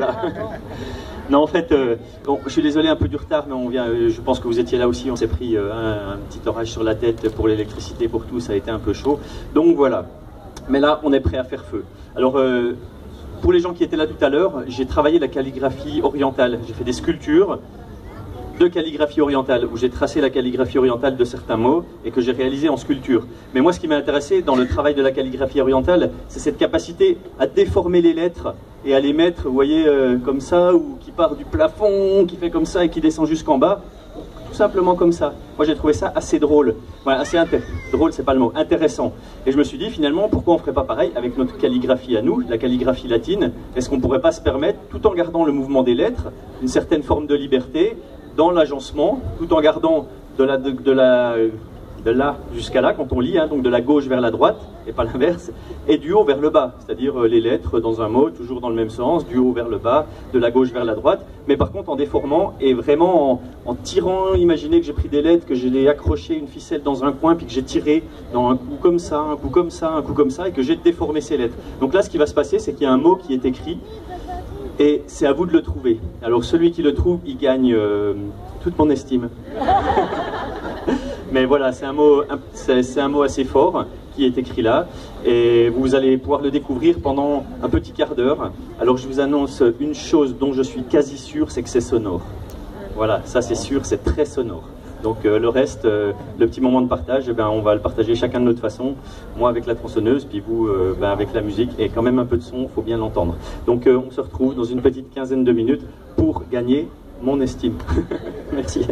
Voilà. Non, en fait, bon, je suis désolé un peu du retard, mais on vient. Je pense que vous étiez là aussi. On s'est pris un petit orage sur la tête pour l'électricité, pour tout. Ça a été un peu chaud. Donc voilà. Mais là, on est prêt à faire feu. Alors, pour les gens qui étaient là tout à l'heure, j'ai travaillé la calligraphie orientale. J'ai fait des sculptures de calligraphie orientale, où j'ai tracé la calligraphie orientale de certains mots et que j'ai réalisé en sculpture. Mais moi, ce qui m'a intéressé dans le travail de la calligraphie orientale, c'est cette capacité à déformer les lettres et à les mettre, vous voyez, comme ça, ou qui part du plafond, qui fait comme ça et qui descend jusqu'en bas, tout simplement comme ça. Moi, j'ai trouvé ça assez drôle. Voilà, assez drôle, c'est pas le mot, intéressant. Et je me suis dit, finalement, pourquoi on ferait pas pareil avec notre calligraphie à nous, la calligraphie latine? Est-ce qu'on pourrait pas se permettre, tout en gardant le mouvement des lettres, une certaine forme de liberté dans l'agencement, tout en gardant de là jusqu'à là, quand on lit, hein, donc de la gauche vers la droite, et pas l'inverse, et du haut vers le bas, c'est-à-dire les lettres dans un mot, toujours dans le même sens, du haut vers le bas, de la gauche vers la droite, mais par contre en déformant et vraiment en tirant. Imaginez que j'ai pris des lettres, que j'ai accroché une ficelle dans un coin, puis que j'ai tiré dans un coup comme ça, un coup comme ça, un coup comme ça, et que j'ai déformé ces lettres. Donc là, ce qui va se passer, c'est qu'il y a un mot qui est écrit, et c'est à vous de le trouver. Alors celui qui le trouve, il gagne toute mon estime. Mais voilà, c'est un mot assez fort qui est écrit là, et vous allez pouvoir le découvrir pendant un petit quart d'heure. Alors je vous annonce une chose dont je suis quasi sûr, c'est que c'est sonore. Voilà, ça c'est sûr, c'est très sonore. Donc le reste, le petit moment de partage, on va le partager chacun de notre façon. Moi avec la tronçonneuse, puis vous avec la musique, et quand même un peu de son, il faut bien l'entendre. Donc on se retrouve dans une petite quinzaine de minutes pour gagner mon estime. Merci.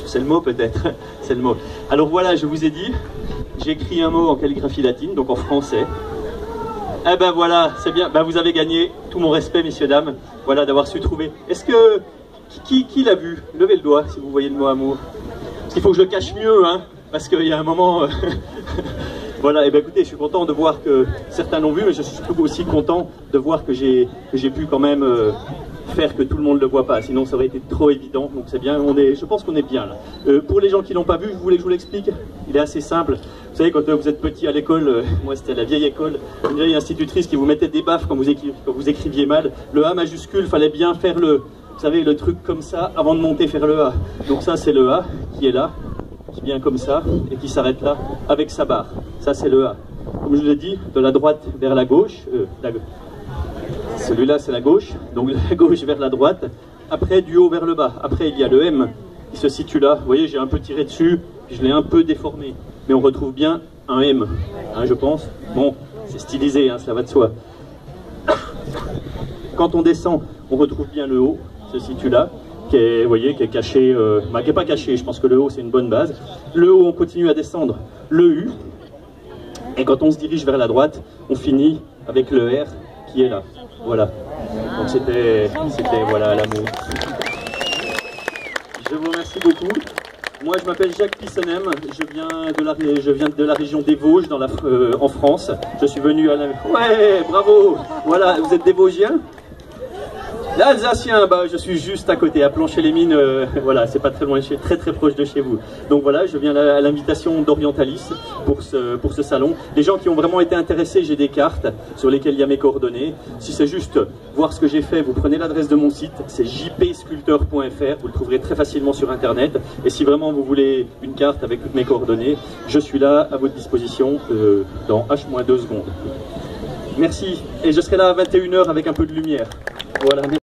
C'est le mot peut-être, c'est le mot. Alors voilà, je vous ai dit, j'ai écrit un mot en calligraphie latine, donc en français. Eh ben voilà, c'est bien, ben vous avez gagné, tout mon respect messieurs, dames, voilà d'avoir su trouver. Est-ce que, qui l'a vu? Levez le doigt si vous voyez le mot amour. Parce qu'il faut que je le cache mieux, hein, parce qu'il y a un moment... Voilà, et ben écoutez, je suis content de voir que certains l'ont vu, mais je suis aussi content de voir que j'ai pu quand même faire que tout le monde ne le voit pas, sinon ça aurait été trop évident, donc c'est bien, je pense qu'on est bien là. Pour les gens qui l'ont pas vu, vous voulez que je vous l'explique? Il est assez simple. Vous savez, quand vous êtes petit à l'école, moi c'était la vieille école, une vieille institutrice qui vous mettait des baffes quand vous écriviez mal. Le A majuscule, fallait bien faire vous savez, le truc comme ça avant de monter faire le A. Donc ça c'est le A qui est là, qui vient comme ça et qui s'arrête là avec sa barre. Ça c'est le A. Comme je vous l'ai dit, de la droite vers la gauche, celui-là c'est la gauche, donc de la gauche vers la droite, après du haut vers le bas. Après il y a le M qui se situe là. Vous voyez, j'ai un peu tiré dessus, puis je l'ai un peu déformé. Mais on retrouve bien un M, hein, je pense. Bon, c'est stylisé, hein, cela va de soi. Quand on descend, on retrouve bien le haut, qui se situe là, qui est, vous voyez, qui est caché, qui n'est pas caché, je pense que le haut c'est une bonne base. Le haut, on continue à descendre, le U, et quand on se dirige vers la droite, on finit avec le R qui est là. Voilà. Donc c'était voilà l'amour. Je vous remercie beaucoup. Moi je m'appelle Jacques Pissonem, je viens de la région des Vosges en France. Je suis venu à la... Ouais, bravo. Voilà, vous êtes des Vosgiens? L'Alsacien, bah, je suis juste à côté, à Plancher-les-Mines, voilà, c'est pas très loin, je suis très proche de chez vous. Donc voilà, je viens à l'invitation d'Orientalis pour ce salon. Les gens qui ont vraiment été intéressés, j'ai des cartes sur lesquelles il y a mes coordonnées. Si c'est juste voir ce que j'ai fait, vous prenez l'adresse de mon site, c'est jpsculpteur.fr, vous le trouverez très facilement sur internet. Et si vraiment vous voulez une carte avec toutes mes coordonnées, je suis là à votre disposition dans H-2 secondes. Merci, et je serai là à 21 h avec un peu de lumière. Voilà.